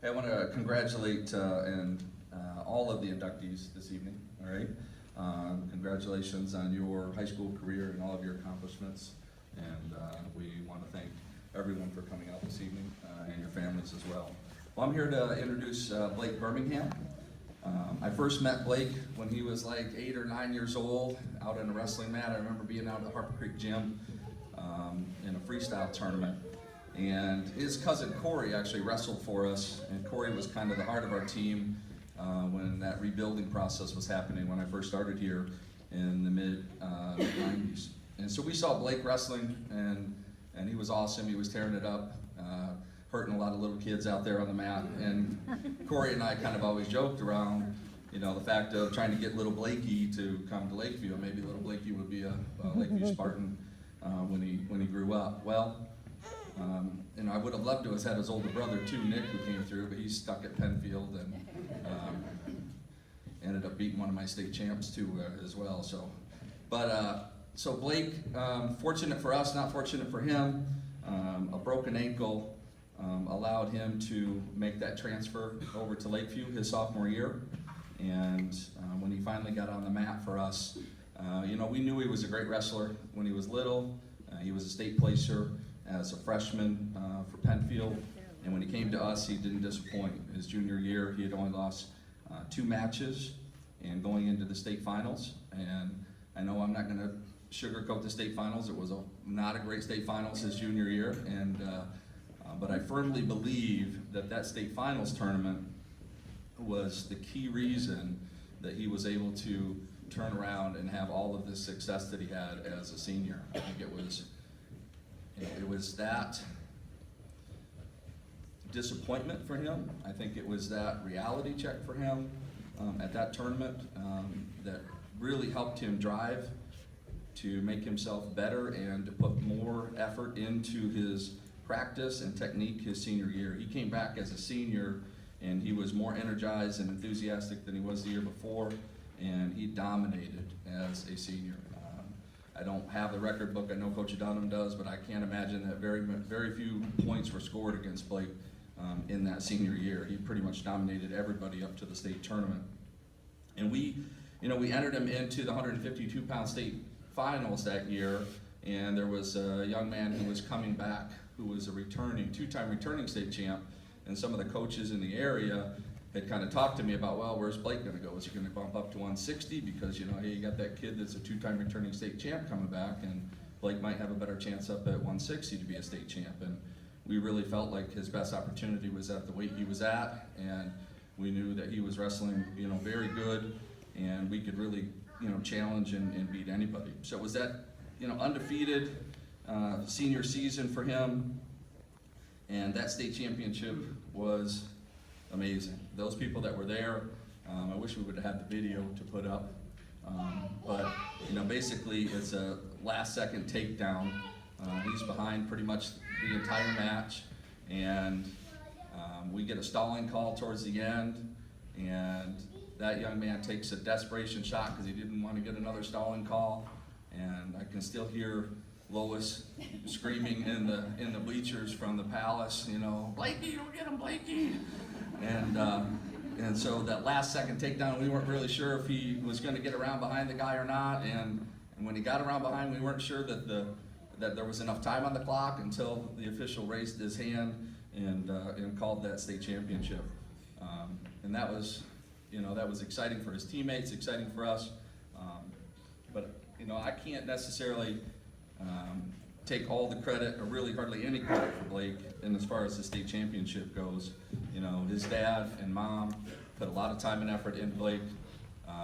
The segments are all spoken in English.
Hey, I want to congratulate all of the inductees this evening. All right, congratulations on your high school career and all of your accomplishments. And we want to thank everyone for coming out this evening and your families as well. Well, I'm here to introduce Blake Birmingham. I first met Blake when he was like 8 or 9 years old, out in a wrestling mat. I remember being out at the Harper Creek Gym in a freestyle tournament. And his cousin Corey actually wrestled for us, and Corey was kind of the heart of our team when that rebuilding process was happening when I first started here in the mid-90s. And so we saw Blake wrestling, and he was awesome. He was tearing it up, hurting a lot of little kids out there on the mat. And Corey and I kind of always joked around, the fact of trying to get little Blakey to come to Lakeview. Maybe little Blakey would be a Lakeview Spartan when he grew up. Well, I would have loved to have had his older brother too, Nick, who came through, but he's stuck at Penfield and ended up beating one of my state champs too as well. So Blake, fortunate for us, not fortunate for him, a broken ankle allowed him to make that transfer over to Lakeview his sophomore year. And when he finally got on the mat for us, we knew he was a great wrestler when he was little. He was a state placer as a freshman for Penfield, and when he came to us, he didn't disappoint. His junior year, he had only lost 2 matches and going into the state finals. And I know I'm not going to sugarcoat the state finals. It was not a great state finals his junior year, but I firmly believe that state finals tournament was the key reason that he was able to turn around and have all of the success that he had as a senior. I think it was that disappointment for him. I think it was that reality check for him at that tournament that really helped him drive to make himself better and to put more effort into his practice and technique his senior year. He came back as a senior and he was more energized and enthusiastic than he was the year before, and he dominated as a senior. I don't have the record book. I know Coach Dunham does, but I can't imagine that very few points were scored against Blake in that senior year. He pretty much dominated everybody up to the state tournament. And we entered him into the 152-pound state finals that year, and there was a young man who was coming back who was a two-time returning state champ, and some of the coaches in the area had kind of talked to me about, well, where's Blake going to go? Is he going to bump up to 160? Because, hey, you got that kid that's a 2-time returning state champ coming back, and Blake might have a better chance up at 160 to be a state champ. And we really felt like his best opportunity was at the weight he was at, and we knew that he was wrestling, very good, and we could really, challenge and beat anybody. So it was that, undefeated senior season for him, and that state championship was amazing. Those people that were there, I wish we would have had the video to put up, but basically it's a last-second takedown. He's behind pretty much the entire match, and we get a stalling call towards the end, and that young man takes a desperation shot because he didn't want to get another stalling call, and I can still hear Lois screaming in the bleachers from the Palace, Blakey, don't get him, Blakey. And so that last second takedown, we weren't really sure if he was going to get around behind the guy or not. And when he got around behind, we weren't sure that there was enough time on the clock until the official raised his hand and called that state championship. And that was, that was exciting for his teammates, exciting for us. But I can't necessarily take all the credit, or really hardly any credit for Blake, and as far as the state championship goes. His dad and mom put a lot of time and effort in Blake.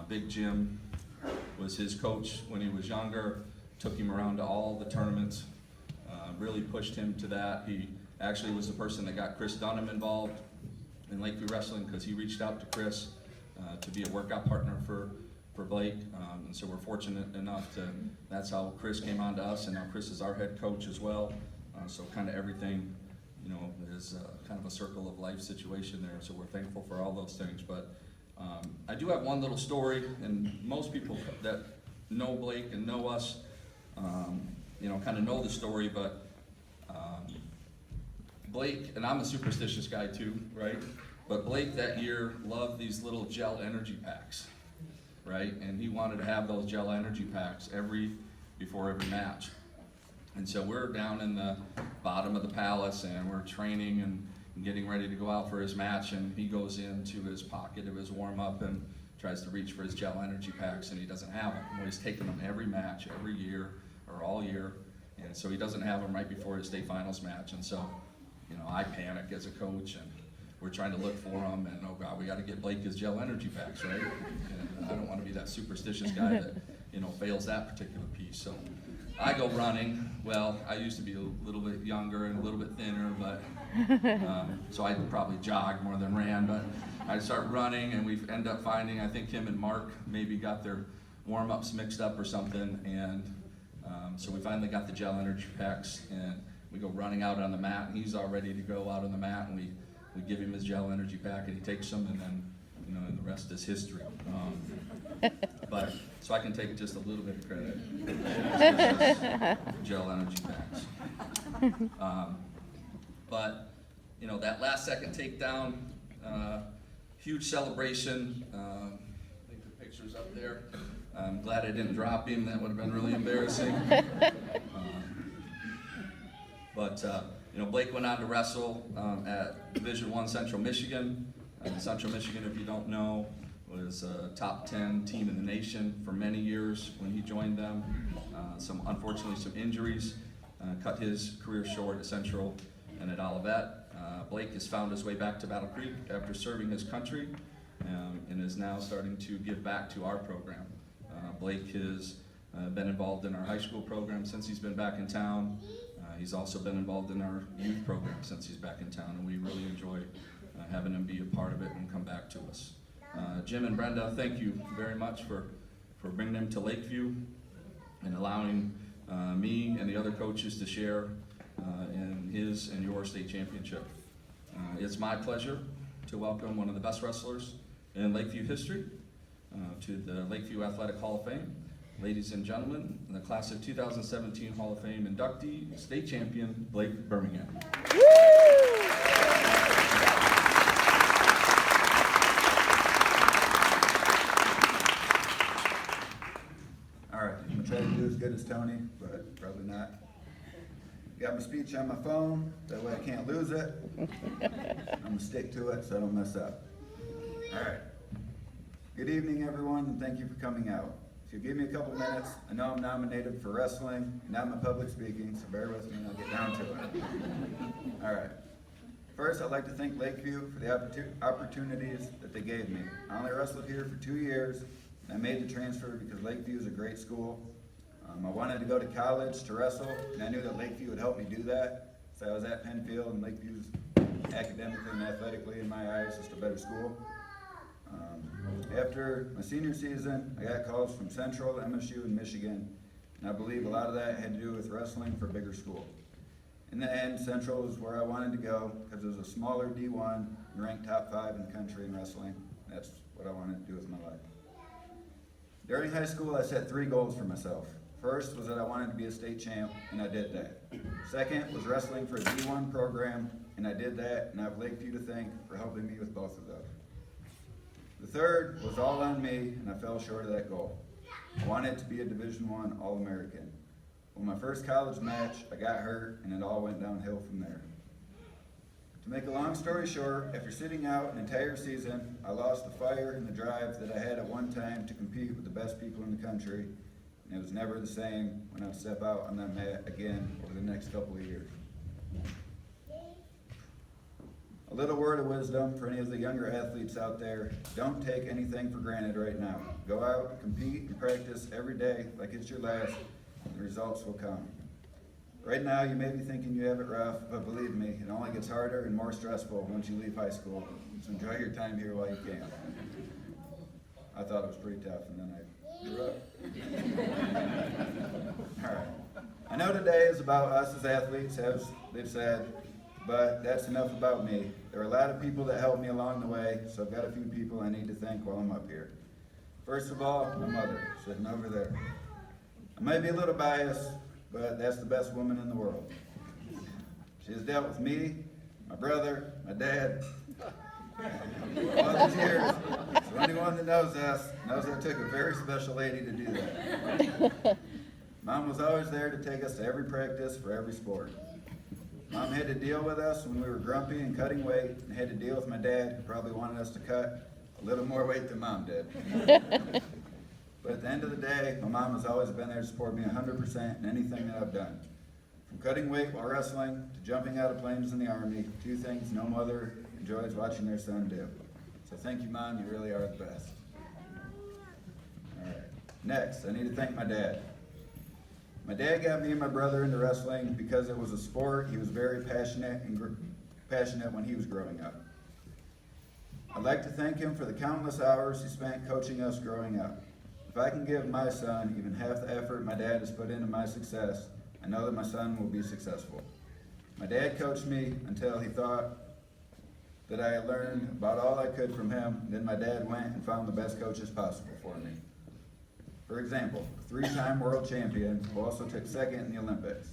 Big Jim was his coach when he was younger, took him around to all the tournaments, really pushed him to that. He actually was the person that got Chris Dunham involved in Lakeview Wrestling because he reached out to Chris to be a workout partner for Blake, and so we're fortunate enough that's how Chris came on to us, and now Chris is our head coach as well, so kind of everything, is kind of a circle of life situation there, so we're thankful for all those things. But I do have one little story, and most people that know Blake and know us, kind of know the story, but Blake, and I'm a superstitious guy too, right? But Blake that year loved these little gel energy packs, right? And he wanted to have those gel energy packs before every match. And so we're down in the bottom of the palace and we're training and getting ready to go out for his match, and he goes into his pocket of his warm-up and tries to reach for his gel energy packs, and he doesn't have them. Well, he's taking them every match, every year, or all year, and so he doesn't have them right before his state finals match. And so, I panic as a coach, and we're trying to look for them, and oh God, we got to get Blake his gel energy packs, right? And I don't want to be that superstitious guy that, fails that particular piece. So I go running. Well, I used to be a little bit younger and a little bit thinner, but so I probably jogged more than ran, but I start running, and we end up finding, I think him and Mark maybe got their warm-ups mixed up or something, and so we finally got the gel energy packs, and we go running out on the mat, and he's all ready to go out on the mat, and we give him his gel energy pack, and he takes them, and then, and the rest is history. But so I can take just a little bit of credit. Gel energy packs. But that last second takedown, huge celebration. I think the picture's up there. I'm glad I didn't drop him. That would have been really embarrassing. But Blake went on to wrestle at Division I Central Michigan. Central Michigan, if you don't know, was a top 10 team in the nation for many years when he joined them. Unfortunately, some injuries cut his career short at Central and at Olivet. Blake has found his way back to Battle Creek after serving his country and is now starting to give back to our program. Blake has been involved in our high school program since he's been back in town. He's also been involved in our youth program since he's back in town, and we really enjoy having him be a part of it and come back to us. Jim and Brenda, thank you very much for bringing him to Lakeview and allowing me and the other coaches to share in his and your state championship. It's my pleasure to welcome one of the best wrestlers in Lakeview history to the Lakeview Athletic Hall of Fame. Ladies and gentlemen, in the class of 2017 Hall of Fame inductee, state champion, Blake Birmingham. All right, I'm gonna try to do as good as Tony, but probably not. Got my speech on my phone, that way I can't lose it. I'm gonna stick to it so I don't mess up. All right. Good evening, everyone, and thank you for coming out. If you give me a couple minutes, I know I'm nominated for wrestling, not my public speaking, so bear with me and I'll get down to it. All right. First, I'd like to thank Lakeview for the opportunities that they gave me. I only wrestled here for 2 years, and I made the transfer because Lakeview is a great school. I wanted to go to college to wrestle, and I knew that Lakeview would help me do that. So I was at Penfield, and Lakeview's academically and athletically, in my eyes, just a better school. After my senior season, I got calls from Central, MSU, and Michigan, and I believe a lot of that had to do with wrestling for a bigger school. In the end, Central was where I wanted to go because it was a smaller D1 and ranked top 5 in the country in wrestling. That's what I wanted to do with my life. During high school, I set 3 goals for myself. First was that I wanted to be a state champ, and I did that. Second was wrestling for a D1 program, and I did that, and I have Lakeview to thank for helping me with both of those. The third was all on me, and I fell short of that goal. I wanted to be a Division I All-American. Well, my first college match, I got hurt, and it all went downhill from there. To make a long story short, after sitting out an entire season, I lost the fire and the drive that I had at one time to compete with the best people in the country, and it was never the same when I would step out on that mat again over the next couple of years. A little word of wisdom for any of the younger athletes out there: don't take anything for granted right now. Go out, compete, and practice every day like it's your last, and the results will come. Right now, you may be thinking you have it rough, but believe me, it only gets harder and more stressful once you leave high school. So enjoy your time here while you can. I thought it was pretty tough, and then I grew up. All right. I know today is about us as athletes, as they've said, but that's enough about me. There are a lot of people that helped me along the way, so I've got a few people I need to thank while I'm up here. First of all, my mother, sitting over there. I might be a little biased, but that's the best woman in the world. She has dealt with me, my brother, my dad, All these years. So anyone that knows us knows it took a very special lady to do that. Mom was always there to take us to every practice for every sport. Mom had to deal with us when we were grumpy and cutting weight, and had to deal with my dad, who probably wanted us to cut a little more weight than Mom did. But at the end of the day, my mom has always been there to support me 100% in anything that I've done. From cutting weight while wrestling, to jumping out of planes in the Army, two things no mother enjoys watching their son do. So thank you, Mom, you really are the best. All right. Next, I need to thank my dad. My dad got me and my brother into wrestling because it was a sport he was very passionate when he was growing up. I'd like to thank him for the countless hours he spent coaching us growing up. If I can give my son even half the effort my dad has put into my success, I know that my son will be successful. My dad coached me until he thought that I had learned about all I could from him. Then my dad went and found the best coaches possible for me. For example, a 3-time world champion who also took second in the Olympics.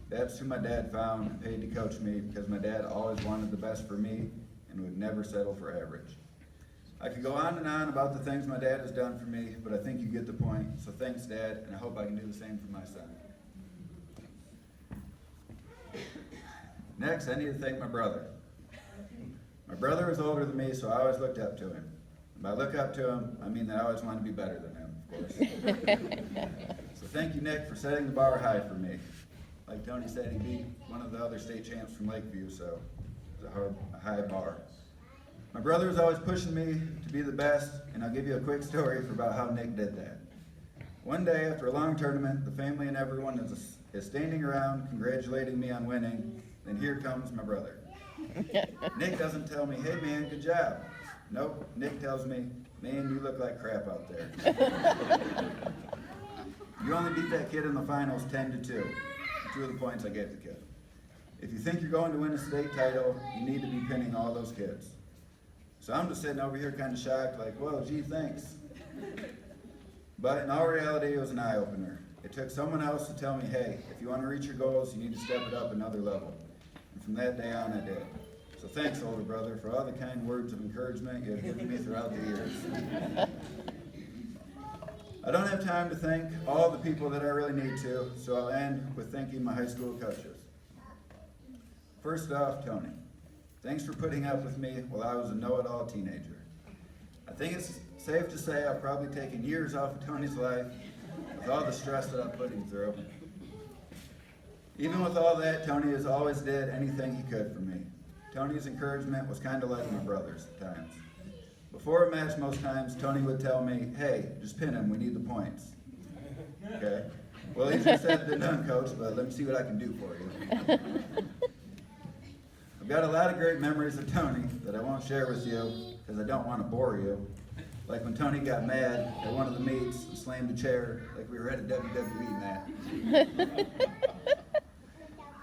That's who my dad found and paid to coach me, because my dad always wanted the best for me and would never settle for average. I could go on and on about the things my dad has done for me, but I think you get the point. So thanks, Dad, and I hope I can do the same for my son. Next, I need to thank my brother. My brother is older than me, so I always looked up to him. By look up to him, I mean that I always wanted to be better than him, of course. So thank you, Nick, for setting the bar high for me. Like Tony said, he beat one of the other state champs from Lakeview, so it was a high bar. My brother was always pushing me to be the best, and I'll give you a quick story about how Nick did that. One day, after a long tournament, the family and everyone is standing around congratulating me on winning, then here comes my brother. Nick doesn't tell me, hey man, good job. Nope, Nick tells me, man, you look like crap out there. You only beat that kid in the finals 10-2. 2 of the points I gave the kid. If you think you're going to win a state title, you need to be pinning all those kids. So I'm just sitting over here kind of shocked, like, whoa, gee, thanks. But in all reality, it was an eye-opener. It took someone else to tell me, hey, if you want to reach your goals, you need to step it up another level. And from that day on, I did. So thanks, older brother, for all the kind words of encouragement you have given me throughout the years. I don't have time to thank all the people that I really need to, so I'll end with thanking my high school coaches. First off, Tony. Thanks for putting up with me while I was a know-it-all teenager. I think it's safe to say I've probably taken years off of Tony's life with all the stress that I've put him through. Even with all that, Tony has always did anything he could for me. Tony's encouragement was kind of like my brother's at times. Before a match, most times, Tony would tell me, hey, just pin him, we need the points. Okay? Well, easier said than done, Coach, but let me see what I can do for you. I've got a lot of great memories of Tony that I won't share with you because I don't want to bore you. Like when Tony got mad at one of the meets and slammed the chair like we were at a WWE match.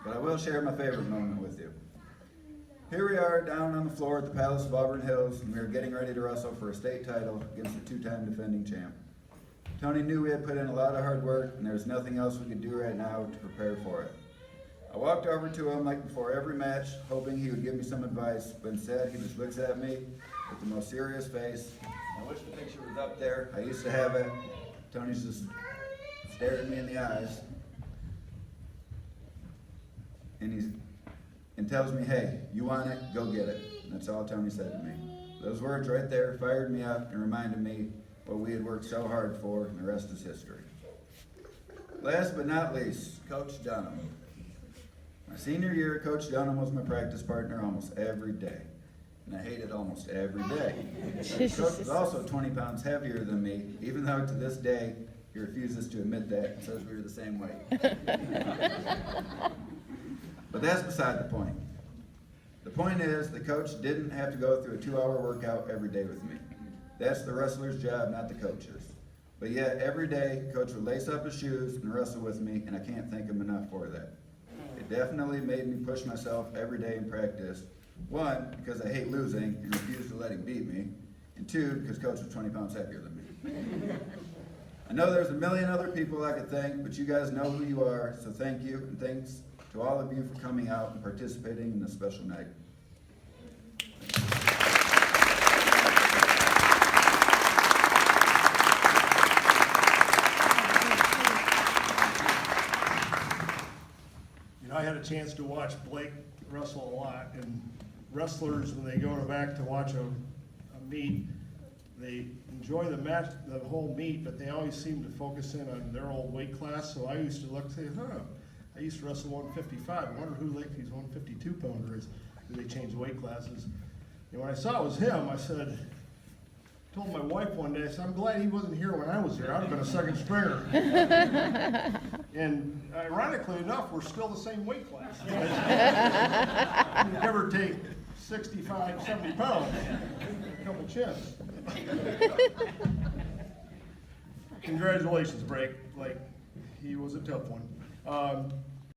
But I will share my favorite moment with you. Here we are down on the floor at the Palace of Auburn Hills, and we are getting ready to wrestle for a state title against the 2-time defending champ. Tony knew we had put in a lot of hard work, and there was nothing else we could do right now to prepare for it. I walked over to him like before every match, hoping he would give me some advice, but instead he just looks at me with the most serious face. I wish the picture was up there. I used to have it. Tony's just staring me in the eyes. And tells me, hey, you want it, go get it. And that's all Tony said to me. Those words right there fired me up and reminded me what we had worked so hard for, and the rest is history. Last but not least, Coach Dunham. My senior year, Coach Dunham was my practice partner almost every day. And I hated almost every day. Coach was also 20 pounds heavier than me, even though to this day, he refuses to admit that and says we were the same weight. But that's beside the point. The point is, the coach didn't have to go through a 2-hour workout every day with me. That's the wrestler's job, not the coach's. But yet, every day, Coach would lace up his shoes and wrestle with me, and I can't thank him enough for that. It definitely made me push myself every day in practice. 1, because I hate losing and refuse to let him beat me. And 2, because Coach was 20 pounds heavier than me. I know there's a million other people I could thank, but you guys know who you are, so thank you, and thanks to all of you for coming out and participating in this special night. I had a chance to watch Blake wrestle a lot, and wrestlers, when they go back to watch a meet, they enjoy the match, the whole meet, but they always seem to focus in on their old weight class. So I used to look and say, I used to wrestle 155. I wonder who Lakeview's 152 pounder is. Do they change weight classes? And when I saw it was him, I said, told my wife one day, I said, I'm glad he wasn't here when I was here. I'd have been a second stringer. And ironically enough, we're still the same weight class. You never take 65, 70 pounds, a couple chins. Congratulations, Blake. Like, he was a tough one.